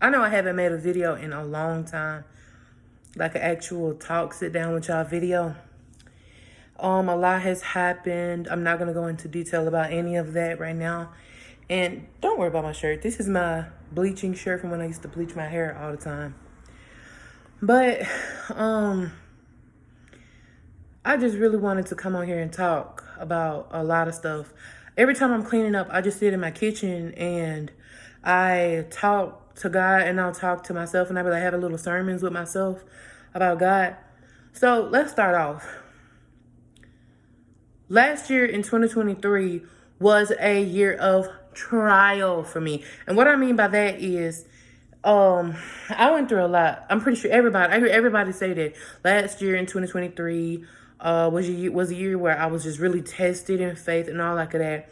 I know I haven't made a video in a long time, like an actual talk, sit down with y'all video. A lot has happened. I'm not gonna go into detail about any of that right now. And don't worry about my shirt. This is my bleaching shirt from when I used to bleach my hair all the time. But I just really wanted to come on here and talk about a lot of stuff. Every time I'm cleaning up, I just sit in my kitchen and I talk to God, and I'll talk to myself, and I'll be like having little sermons with myself about God. So let's start off. Last year in 2023 was a year of trial for me. And what I mean by that is I went through a lot. I'm pretty sure I hear everybody say that last year in 2023 was a year where I was just really tested in faith and all like that.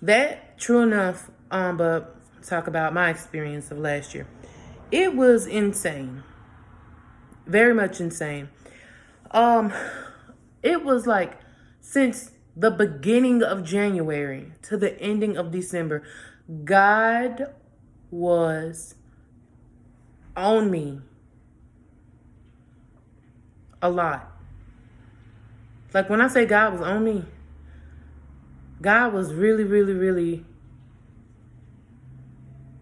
That, true enough, but talk about my experience of last year. It was insane. Very much insane. It was like since the beginning of January to the ending of December, God was on me a lot. Like when I say God was on me, God was really, really, really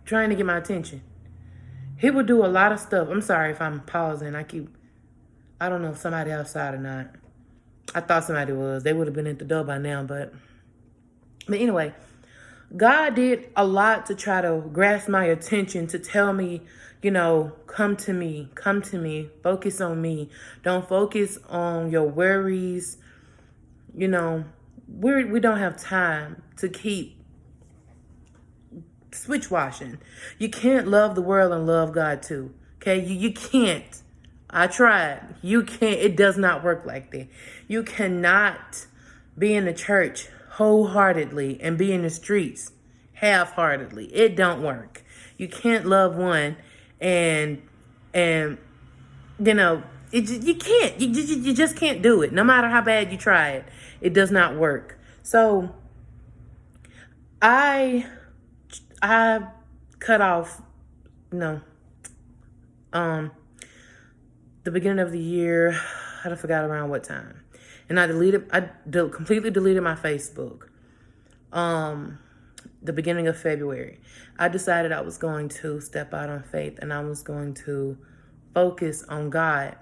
trying to get my attention. He would do a lot of stuff. I'm sorry if I'm pausing. I don't know if somebody outside or not. I thought somebody was. They would have been at the door by now, but anyway, God did a lot to try to grasp my attention, to tell me, come to me, focus on me. Don't focus on your worries. We don't have time to keep switch washing. You can't love the world and love God too. Okay? You can't. I tried. You can't. It does not work like that. You cannot be in the church wholeheartedly and be in the streets half-heartedly. It don't work. You can't love one and you can't. You just can't do it. No matter how bad you try it, it does not work. So I cut off, the beginning of the year. I forgot around what time, and I completely deleted my Facebook. The beginning of February, I decided I was going to step out on faith, and I was going to focus on God,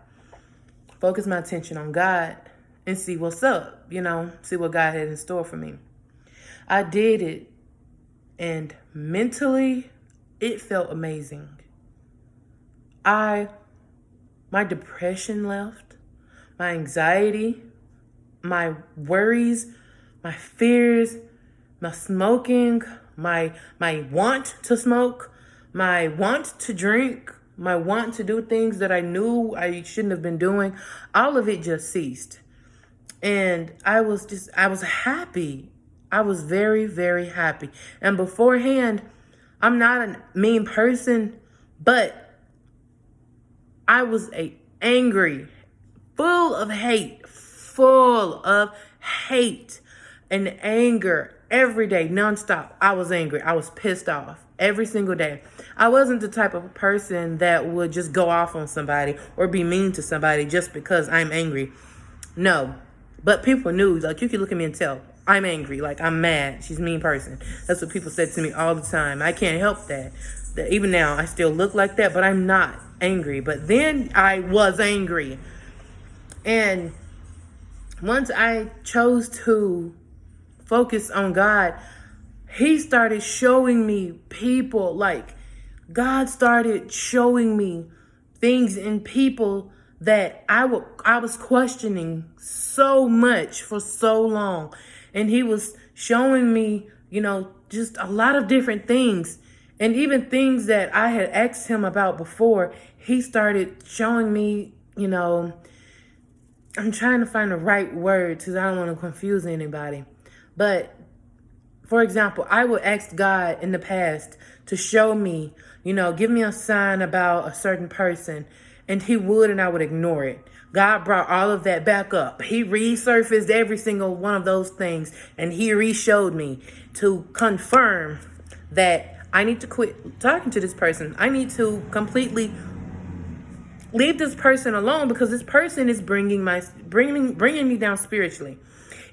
focus my attention on God, and see what's up. See what God had in store for me. I did it, and mentally, it felt amazing. My depression left, my anxiety, my worries, my fears, my smoking, my want to smoke, my want to drink, my want to do things that I knew I shouldn't have been doing, all of it just ceased. And I was happy. I was very, very happy. And beforehand, I'm not a mean person, but I was angry, full of hate and anger every day, nonstop. I was angry. I was pissed off every single day. I wasn't the type of person that would just go off on somebody or be mean to somebody just because I'm angry. No, but people knew, like you could look at me and tell I'm angry, like I'm mad. She's a mean person. That's what people said to me all the time. I can't help that even now I still look like that, but I'm not angry. But then I was angry. And once I chose to focus on God, he started showing me people. Like God started showing me things in people that I was questioning so much for so long. And he was showing me, just a lot of different things. And even things that I had asked him about before, he started showing me, I'm trying to find the right words because I don't want to confuse anybody. But, for example, I would ask God in the past to show me, give me a sign about a certain person. And he would, and I would ignore it. God brought all of that back up. He resurfaced every single one of those things. And he re-showed me to confirm that I need to quit talking to this person. I need to completely leave this person alone because this person is bringing me down spiritually.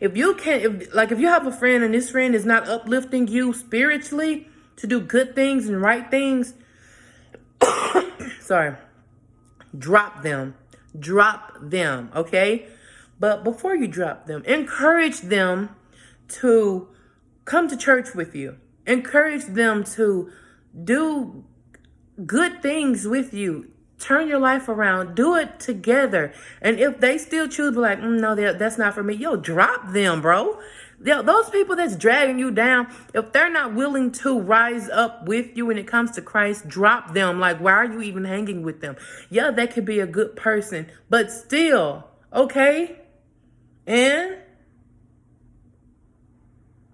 If you if you have a friend and this friend is not uplifting you spiritually to do good things and right things, sorry, drop them. Drop them, okay? But before you drop them, encourage them to come to church with you. Encourage them to do good things with you. Turn your life around. Do it together. And if they still choose to be like, no, that's not for me, yo, drop them, bro. Those people that's dragging you down, if they're not willing to rise up with you when it comes to Christ, drop them. Like, why are you even hanging with them? Yeah, they could be a good person, but still, okay? And,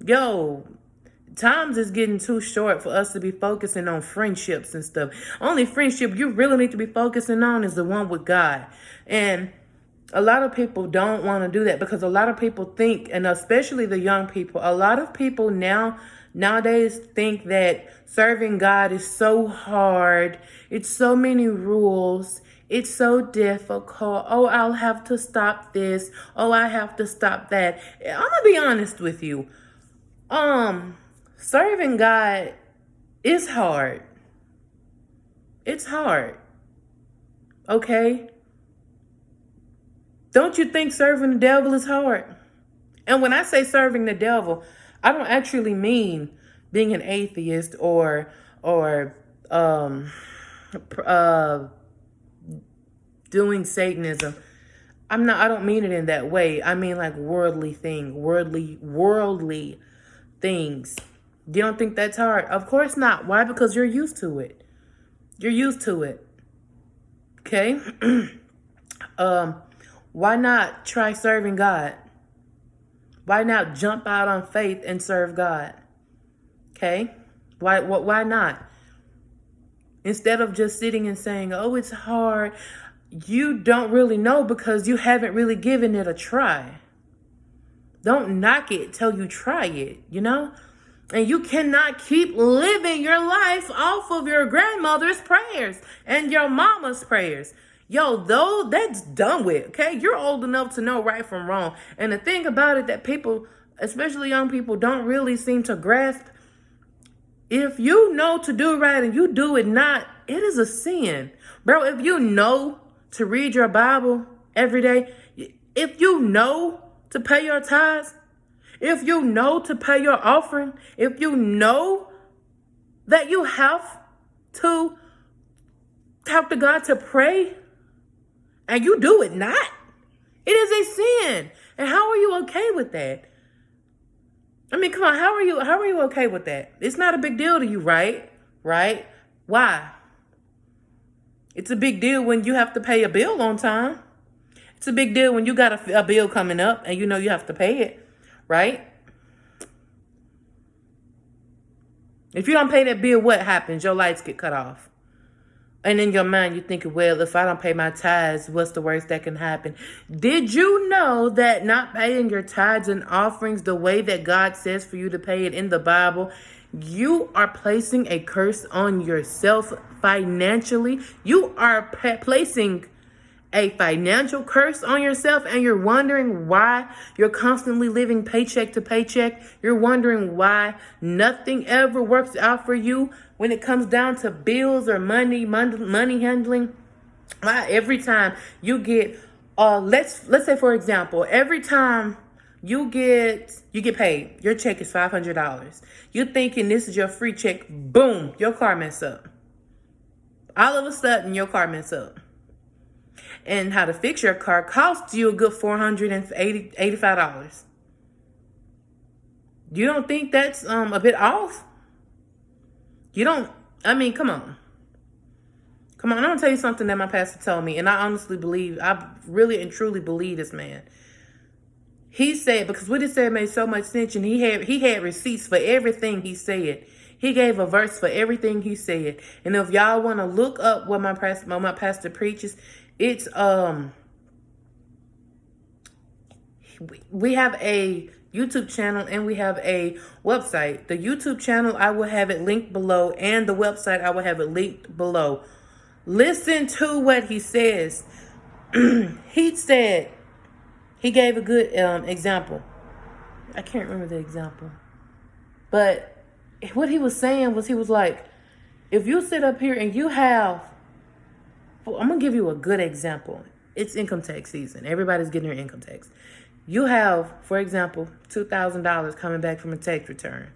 yo, times is getting too short for us to be focusing on friendships and stuff. Only friendship you really need to be focusing on is the one with God. And a lot of people don't want to do that because a lot of people think, and especially the young people, a lot of people nowadays think that serving God is so hard. It's so many rules. It's so difficult. Oh, I'll have to stop this. Oh, I have to stop that. I'm going to be honest with you. Serving God is hard. It's hard. Okay? Don't you think serving the devil is hard? And when I say serving the devil, I don't actually mean being an atheist or doing Satanism. I don't mean it in that way. I mean like worldly things. You don't think that's hard? Of course not. Why? Because you're used to it. You're used to it. Okay? Why not try serving God? Why not jump out on faith and serve God? Okay? Why not? Instead of just sitting and saying, oh, it's hard. You don't really know because you haven't really given it a try. Don't knock it till you try it, you know? And you cannot keep living your life off of your grandmother's prayers and your mama's prayers. Yo, though, that's done with, okay? You're old enough to know right from wrong. And the thing about it that people, especially young people, don't really seem to grasp, if you know to do right and you do it not, it is a sin. Bro, if you know to read your Bible every day, if you know to pay your tithes, if you know to pay your offering, if you know that you have to talk to God to pray, and you do it not, it is a sin. And how are you okay with that? I mean, come on, how are you okay with that? It's not a big deal to you, right? Right? Why? It's a big deal when you have to pay a bill on time. It's a big deal when you got a bill coming up and you know you have to pay it, right? If you don't pay that bill, what happens? Your lights get cut off. And in your mind, you're thinking, well, if I don't pay my tithes, what's the worst that can happen? Did you know that not paying your tithes and offerings the way that God says for you to pay it in the Bible, you are placing a curse on yourself financially? You are placing a financial curse on yourself, and you're wondering why you're constantly living paycheck to paycheck. You're wondering why nothing ever works out for you when it comes down to bills or money handling. Why every time you get let's say for example, every time you get paid, your check is $500. You're thinking this is your free check, boom, your car mess up. All of a sudden your car mess up. And how to fix your car costs you a good $485. You don't think that's a bit off? You don't, I mean, come on. Come on, I'm going to tell you something that my pastor told me. And I honestly believe, I really and truly believe this man. He said, because what he said made so much sense. And he had receipts for everything he said. He gave a verse for everything he said. And if y'all want to look up what my pastor preaches, it's, we have a YouTube channel and we have a website. The YouTube channel, I will have it linked below, and the website, I will have it linked below. Listen to what he says. He said, he gave a good example. I can't remember the example. But what he was saying was, he was like, if you sit up here and you have, well, I'm going to give you a good example. It's income tax season. Everybody's getting their income tax. You have, for example, $2,000 coming back from a tax return.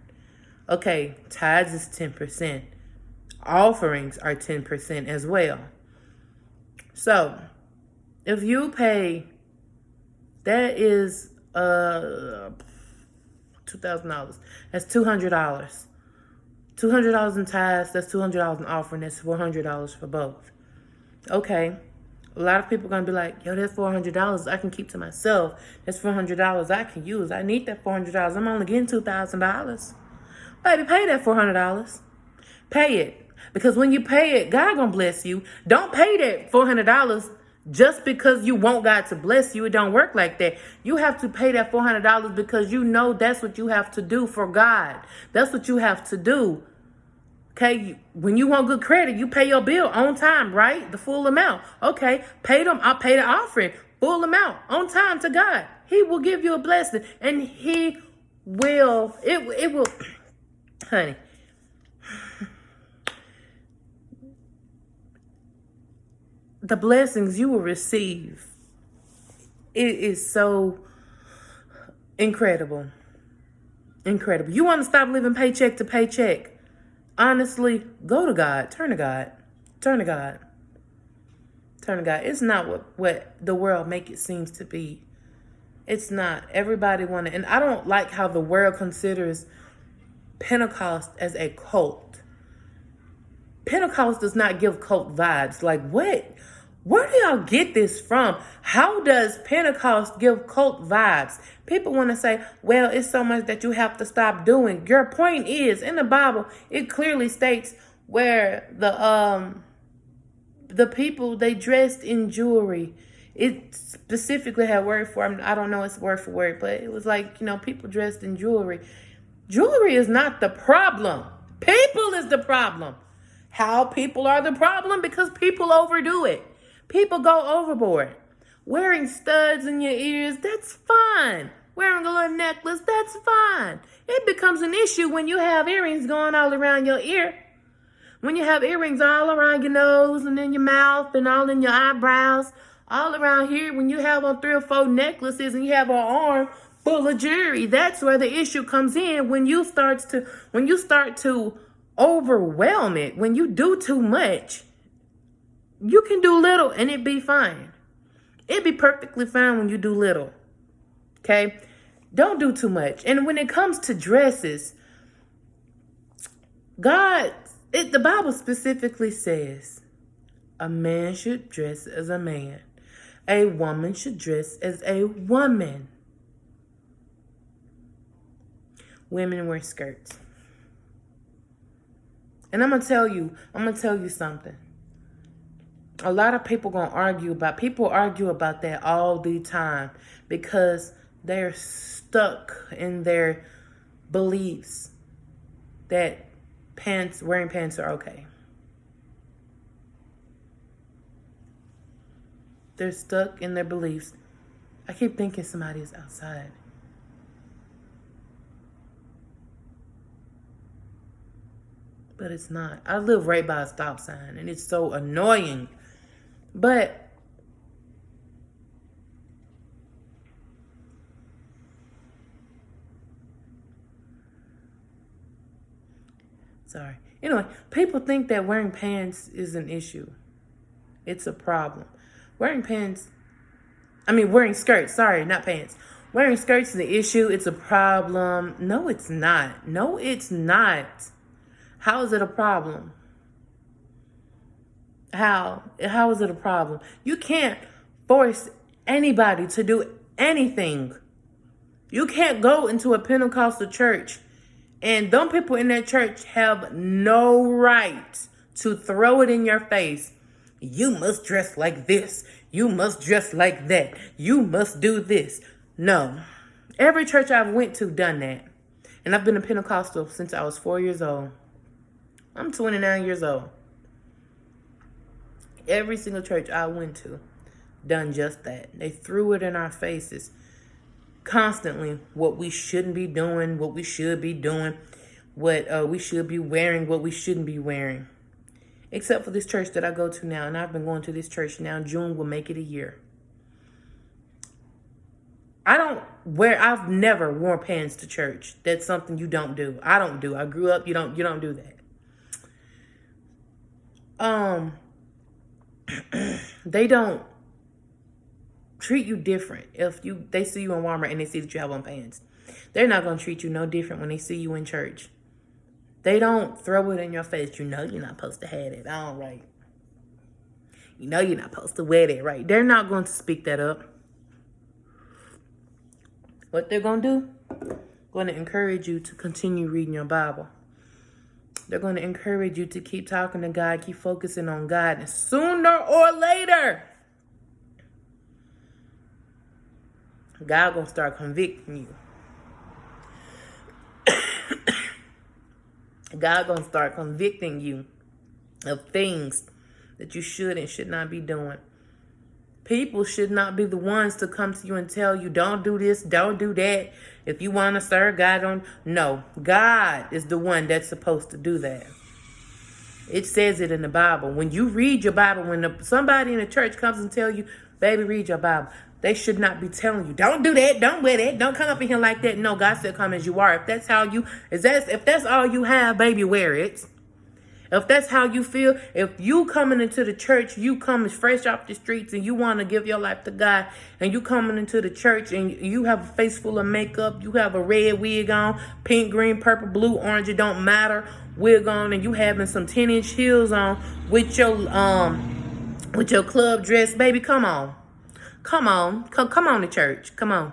Okay, tithes is 10%. Offerings are 10% as well. So, if you pay, that is $2,000. That's $200. $200 in tithes, that's $200 in offering, that's $400 for both. Okay. A lot of people are going to be like, yo, that's $400 I can keep to myself. That's $400 I can use. I need that $400. I'm only getting $2,000. Baby, pay that $400. Pay it. Because when you pay it, God going to bless you. Don't pay that $400 just because you want God to bless you. It don't work like that. You have to pay that $400 because you know that's what you have to do for God. That's what you have to do. Okay, when you want good credit, you pay your bill on time, right? The full amount. Okay, pay them. I'll pay the offering, full amount, on time to God. He will give you a blessing, and He will. It will, honey. The blessings you will receive, it is so incredible. Incredible. You want to stop living paycheck to paycheck? Honestly, go to God. Turn to God. Turn to God. Turn to God. It's not what the world make it seems to be. It's not. Everybody want to. And I don't like how the world considers Pentecost as a cult. Pentecost does not give cult vibes. Like, what? Where do y'all get this from? How does Pentecost give cult vibes? People want to say, well, it's so much that you have to stop doing. Your point is, in the Bible, it clearly states where the people, they dressed in jewelry. It specifically had word for, I don't know it's word for word, but it was like, people dressed in jewelry. Jewelry is not the problem. People is the problem. How people are the problem? Because people overdo it. People go overboard. Wearing studs in your ears, that's fine. Wearing a little necklace, that's fine. It becomes an issue when you have earrings going all around your ear. When you have earrings all around your nose and in your mouth and all in your eyebrows, all around here, when you have on 3 or 4 necklaces and you have an arm full of jewelry, that's where the issue comes in. When you start to overwhelm it, when you do too much, you can do little and it be fine. It'd be perfectly fine when you do little. Okay? Don't do too much. And when it comes to dresses, the Bible specifically says a man should dress as a man. A woman should dress as a woman. Women wear skirts. And I'm going to tell you something. A lot of people argue about that all the time because they're stuck in their beliefs that wearing pants are okay. They're stuck in their beliefs. I keep thinking somebody is outside. But it's not. I live right by a stop sign and it's so annoying. But sorry. Anyway, people think that wearing pants is an issue. It's a problem. Wearing skirts. Sorry, not pants. Wearing skirts is an issue. It's a problem. No, it's not. No, it's not. How is it a problem? How is it a problem? You can't force anybody to do anything. You can't go into a Pentecostal church and them people in that church have no right to throw it in your face. You must dress like this. You must dress like that. You must do this. No. Every church I've went to done that. And I've been a Pentecostal since I was 4 years old. I'm 29 years old. Every single church I went to done just that. They threw it in our faces constantly, what we shouldn't be doing, what we should be doing, what we should be wearing, what we shouldn't be wearing. Except for this church that I go to now, and I've been going to this church now. June will make it a year. I've never worn pants to church. That's something you don't do. I don't do. I grew up, you don't do that. They don't treat you different. If they see you in Walmart and they see that you have on pants, they're not going to treat you no different when they see you in church. They don't throw it in your face. You know you're not supposed to have it on right. You know you're not supposed to wear that right. They're not going to speak that up. What they're going to do? Going to encourage you to continue reading your Bible. They're going to encourage you to keep talking to God, keep focusing on God. And sooner or later, God going to start convicting you. God going to start convicting you of things that you should and should not be doing. People should not be the ones to come to you and tell you, don't do this, don't do that. If you want to serve God, no. God is the one that's supposed to do that. It says it in the Bible. When you read your Bible, when somebody in the church comes and tell you, baby, read your Bible, they should not be telling you, don't do that, don't wear that, don't come up in here like that. No, God said come as you are. If that's all you have, baby, wear it. If that's how you feel, if you coming into the church, you coming fresh off the streets and you want to give your life to God, and you coming into the church and you have a face full of makeup, you have a red wig on, pink, green, purple, blue, orange, it don't matter, wig on, and you having some 10-inch heels on with your club dress, baby, come on. Come on to church. Come on.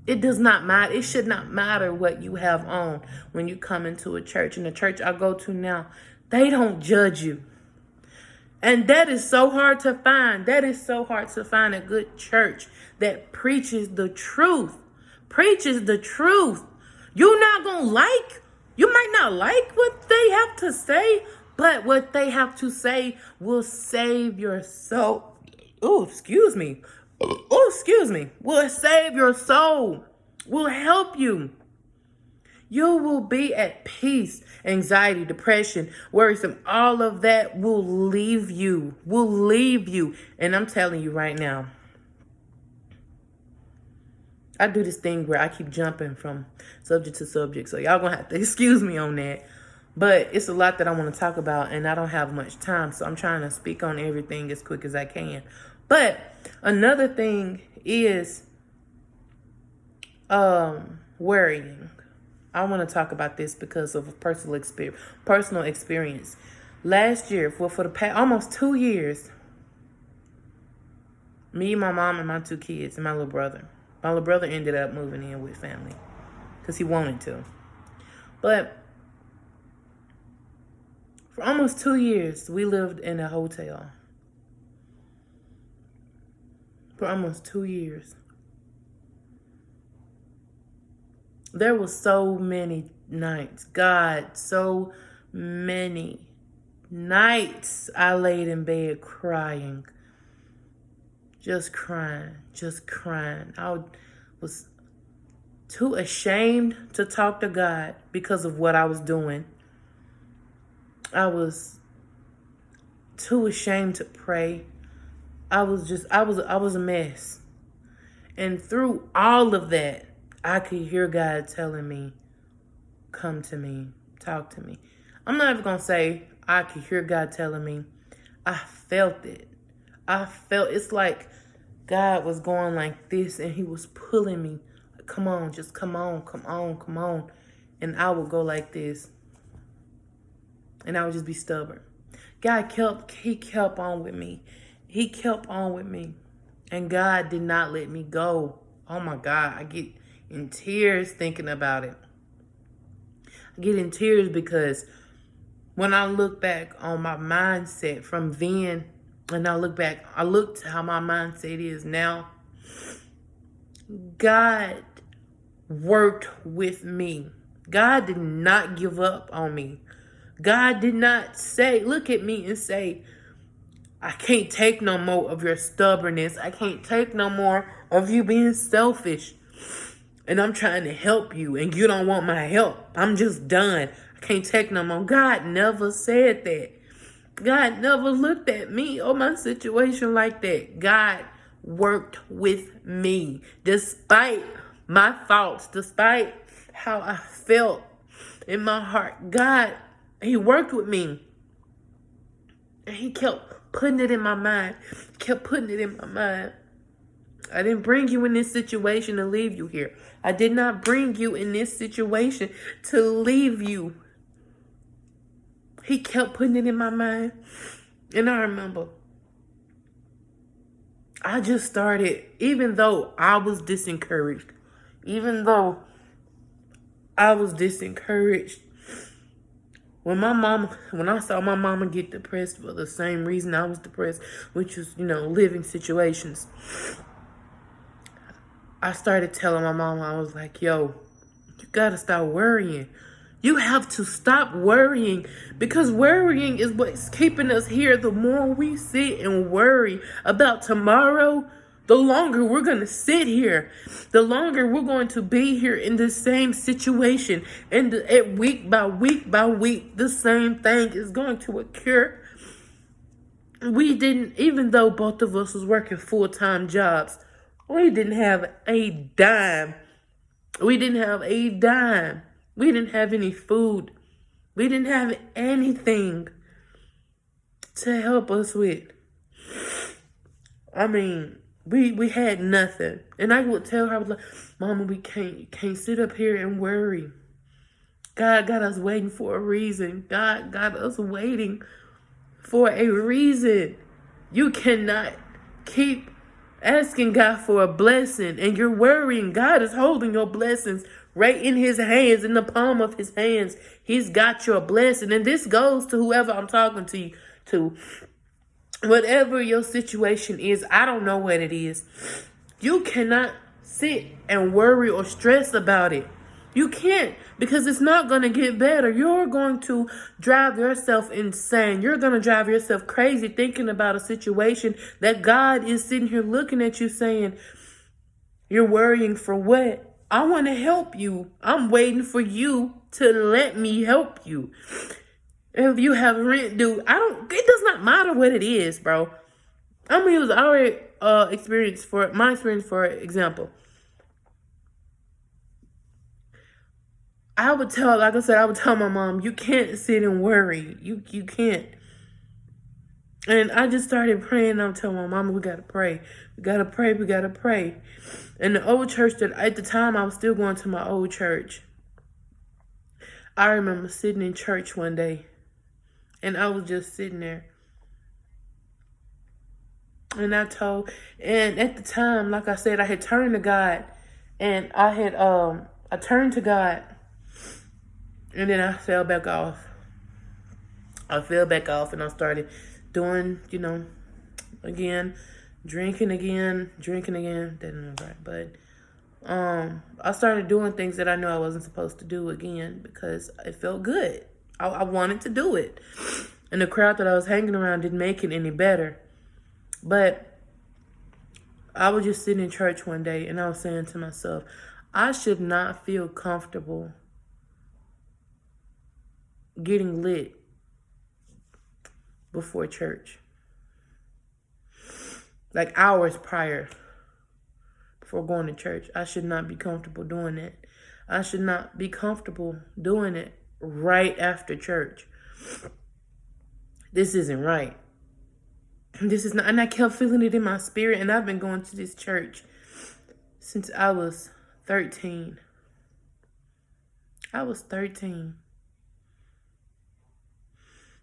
It does not matter. It should not matter what you have on when you come into a church. And the church I go to now, they don't judge you. And that is so hard to find. That is so hard to find a good church that preaches the truth. Preaches the truth. You might not like what they have to say, but what they have to say will save your soul. Will save your soul. Will help you. You will be at peace. Anxiety, depression, worrisome, all of that will leave you. And I'm telling you right now, I do this thing where I keep jumping from subject to subject. So y'all gonna have to excuse me on that. But it's a lot that I want to talk about, and I don't have much time. So I'm trying to speak on everything as quick as I can. But another thing is worrying. I want to talk about this because of a personal experience. Last year, for the past almost 2 years, me, my mom, and my 2 kids, and my little brother. My little brother ended up moving in with family because he wanted to. But for almost 2 years, we lived in a hotel. For almost 2 years. There were so many nights. God, so many nights I laid in bed crying. Just crying. I was too ashamed to talk to God because of what I was doing. I was too ashamed to pray. I was a mess. And through all of that, I could hear God telling me, come to me, talk to me. I'm not even going to say I could hear God telling me. I felt it. It's like God was going like this and he was pulling me. Come on, just come on. And I would go like this. And I would just be stubborn. He kept on with me. He kept on with me. And God did not let me go. Oh my God, I get in tears thinking about it. I get in tears because when I look back on my mindset from then, and I look to how my mindset is now, God worked with me. God did not give up on me. God did not say, look at me and say, I can't take no more of your stubbornness. I can't take no more of you being selfish. And I'm trying to help you and you don't want my help. I'm just done. I can't take no more. God never said that. God never looked at me or my situation like that. God worked with me despite my thoughts, despite how I felt in my heart. God, He worked with me. And He kept putting it in my mind. Kept putting it in my mind. I didn't bring you in this situation to leave you here. I did not bring you in this situation to leave you. He kept putting it in my mind. And I remember, I just started, even though I was disencouraged, when I saw my mama get depressed for the same reason I was depressed, which was, living situations, I started telling my mama, I was like, yo, you gotta stop worrying. You have to stop worrying, because worrying is what's keeping us here. The more we sit and worry about tomorrow, the longer we're going to sit here. The longer we're going to be here in the same situation. And week by week by week, the same thing is going to occur. Even though both of us was working full-time jobs, we didn't have a dime. We didn't have a dime. We didn't have any food. We didn't have anything to help us with. I mean, we had nothing. And I would tell her, I was like, Mama, we can't sit up here and worry. God got us waiting for a reason. God got us waiting for a reason. You cannot keep asking God for a blessing and you're worrying. God is holding your blessings right in His hands, in the palm of His hands. He's got your blessing. And this goes to whoever I'm talking to you to. Whatever your situation is, I don't know what it is. You cannot sit and worry or stress about it. You can't, because it's not going to get better. You're going to drive yourself insane. You're going to drive yourself crazy thinking about a situation that God is sitting here looking at you saying, you're worrying for what? I want to help you. I'm waiting for you to let me help you. If you have rent due, it does not matter what it is, bro. I'm going to use our experience for example. I would tell my mom, you can't sit and worry. You can't. And I just started praying. I'm telling my mama, we got to pray. We got to pray. We got to pray. And the old church at the time, I was still going to my old church. I remember sitting in church one day. And I was just sitting there. And at the time, like I said, I had turned to God. And I turned to God. And then I fell back off. And I started doing, again, drinking again. Didn't right, but I started doing things that I knew I wasn't supposed to do again because it felt good. I wanted to do it. And the crowd that I was hanging around didn't make it any better. But I was just sitting in church one day and I was saying to myself, I should not feel comfortable getting lit before church. Like hours prior, before going to church. I should not be comfortable doing it. I should not be comfortable doing it right after church. This isn't right. This is not, and I kept feeling it in my spirit, and I've been going to this church since I was 13. I was 13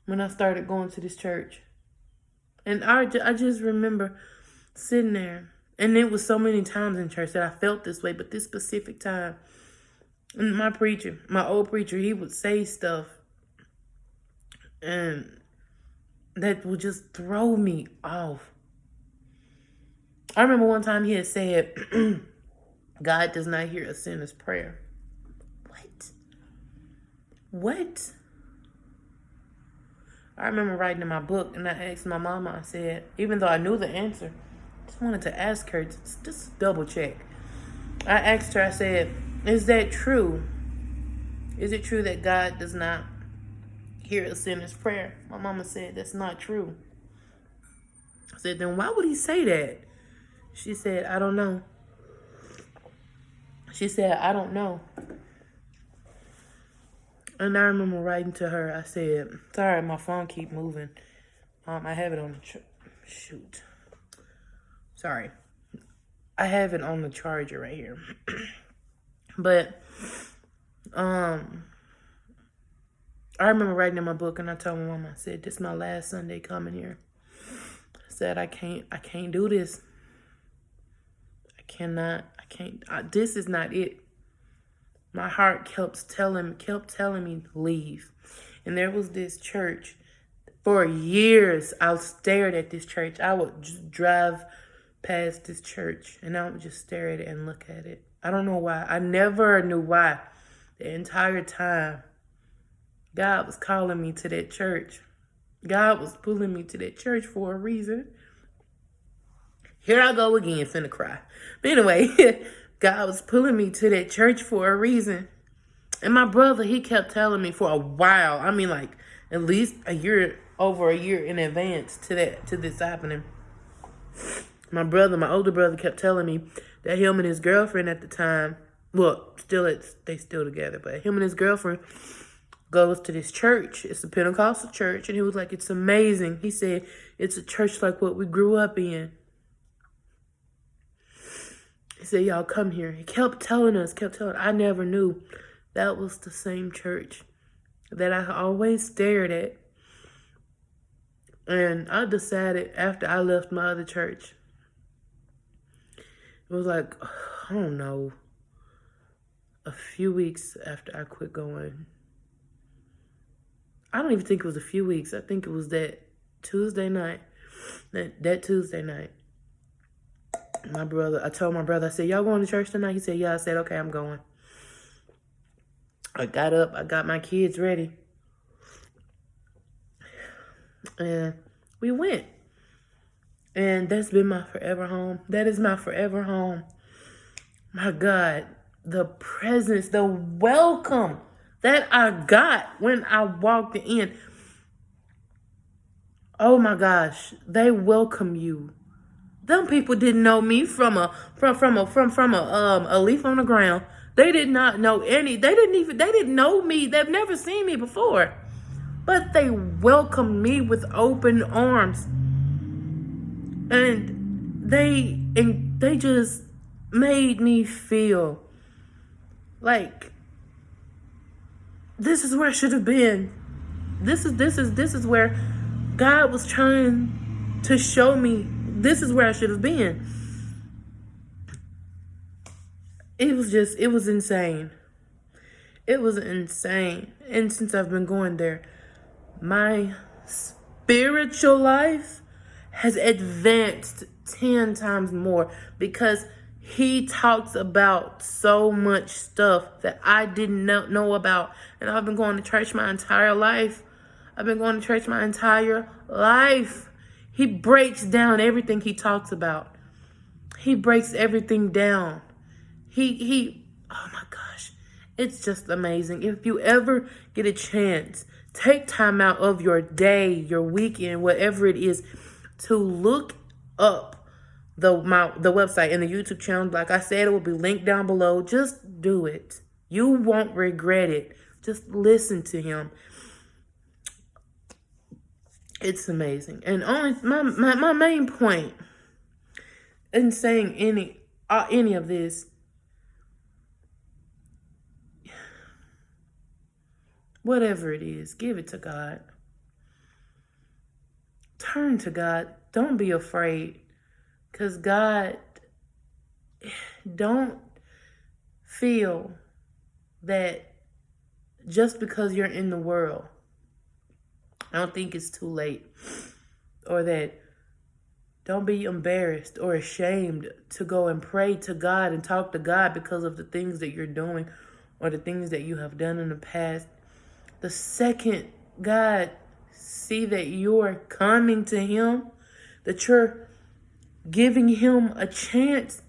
when I started going to this church. And I just remember sitting there. And it was so many times in church that I felt this way. But this specific time, and my old preacher, he would say stuff. And that would just throw me off. I remember one time he had said, God does not hear a sinner's prayer. What? What? I remember writing in my book, and I asked my mama, I said, even though I knew the answer, I just wanted to ask her, just double check. I asked her, I said, is that true? Is it true that God does not hear a sinner's prayer? My mama said, that's not true. I said, then why would he say that? She said, I don't know. She said, I don't know. And I remember writing to her, I said, sorry, my phone keep moving. I have it on the, shoot. Sorry. I have it on the charger right here. But, I remember writing in my book, and I told my mama, I said, this is my last Sunday coming here. I said, I can't do this. I can't, this is not it. My heart kept telling me, leave. And there was this church. For years, I stared at this church. I would just drive past this church, and I would just stare at it and look at it. I don't know why. I never knew why. The entire time, God was calling me to that church. God was pulling me to that church for a reason. Here I go again, finna cry. But anyway, God was pulling me to that church for a reason. And my brother, he kept telling me for a while. I mean, like, at least over a year in advance to this happening. My older brother kept telling me that him and his girlfriend at the time, well, they still together, but him and his girlfriend goes to this church. It's a Pentecostal church. And he was like, it's amazing. He said, it's a church like what we grew up in. He said, y'all come here. He kept telling us. I never knew that was the same church that I always stared at. And I decided after I left my other church, it was like, I don't know, a few weeks after I quit going. I don't even think it was a few weeks. I think it was that Tuesday night. That Tuesday night. I told my brother, I said, y'all going to church tonight? He said, yeah. I said, okay, I'm going. I got up. I got my kids ready. And we went. And that's been my forever home. That is my forever home. My God, the presence, the welcome that I got when I walked in. Oh my gosh, they welcome you. Them people didn't know me from a leaf on the ground. They did not know they didn't know me. They've never seen me before. But they welcomed me with open arms. And they just made me feel like this is where I should have been. This is where God was trying to show me this is where I should have been. It was insane. It was insane. And since I've been going there, my spiritual life has advanced 10 times more because he talks about so much stuff that I didn't know about. And I've been going to church my entire life. He breaks down everything he talks about. He breaks everything down. Oh my gosh. It's just amazing. If you ever get a chance, take time out of your day, your weekend, whatever it is, to look up the website and the YouTube channel. Like I said, it will be linked down below. Just do it. You won't regret it. Just listen to him. It's amazing. And only my main point in saying any of this, whatever it is, give it to God. Turn to God. Don't be afraid. Because God, don't feel that just because you're in the world, I don't think it's too late. Or that Don't be embarrassed or ashamed to go and pray to God and talk to God because of the things that you're doing or the things that you have done in the past. The second God see that you're coming to him, that you're giving him a chance,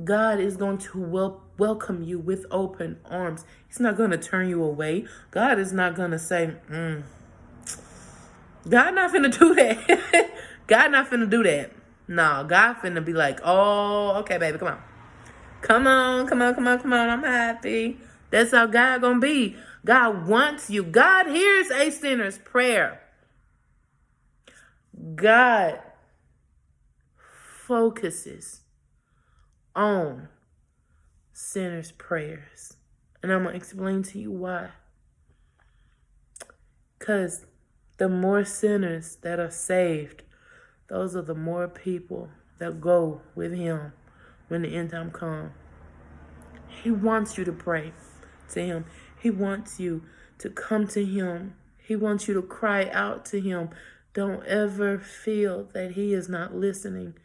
God is going to welcome you with open arms. He's not going to turn you away. God is not going to say, God not finna do that. God not finna do that. No, God finna be like, oh, okay, baby, come on. Come on, come on, come on, come on. I'm happy. That's how God gonna be. God wants you. God hears a sinner's prayer. God focuses on sinners' prayers. And I'm going to explain to you why. Because the more sinners that are saved, those are the more people that go with him when the end time comes. He wants you to pray to him. He wants you to come to him. He wants you to cry out to him. Don't ever feel that he is not listening.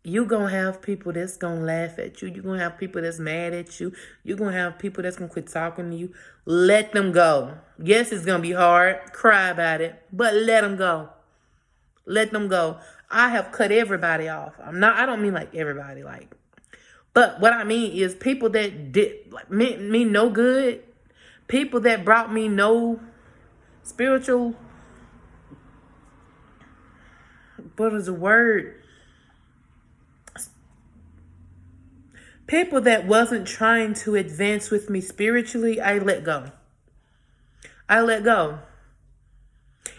You're going to have people that's going to laugh at you. You're going to have people that's mad at you. You're going to have people that's going to quit talking to you. Let them go. Yes, it's going to be hard. Cry about it. But let them go. Let them go. I have cut everybody off. I don't mean like everybody, like. But what I mean is people that did like meant me no good. People that brought me no spiritual, what is the word? People that wasn't trying to advance with me spiritually, I let go. I let go.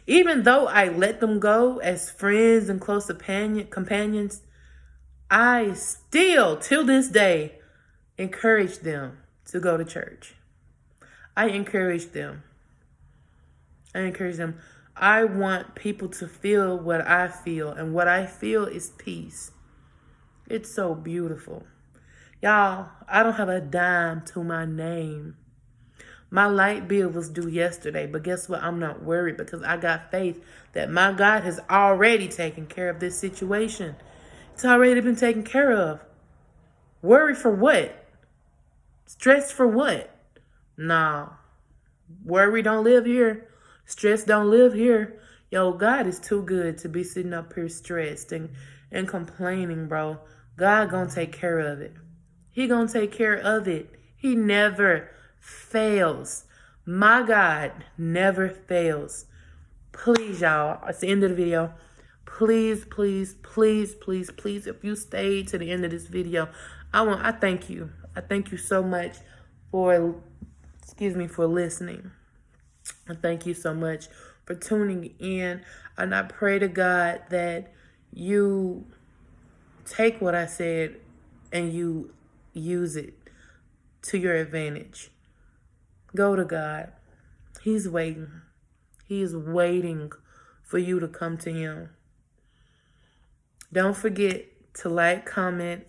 Even though I let them go as friends and close companions, I still, till this day, encourage them to go to church. I encourage them. I want people to feel what I feel, and what I feel is peace. It's so beautiful. Y'all, I don't have a dime to my name. My light bill was due yesterday, but guess what? I'm not worried because I got faith that my God has already taken care of this situation. It's already been taken care of. Worry for what? Stress for what? Nah. Worry don't live here. Stress don't live here. Yo, God is too good to be sitting up here stressed and complaining, bro. God gonna take care of it. He gonna take care of it. He never fails. My God never fails. Please, y'all, it's the end of the video. Please, please, please, please, please, if you stayed to the end of this video, I thank you. I thank you so much for listening. I thank you so much for tuning in. And I pray to God that you take what I said and you use it to your advantage. Go to God. He's waiting. He is waiting for you to come to him. Don't forget to like, comment,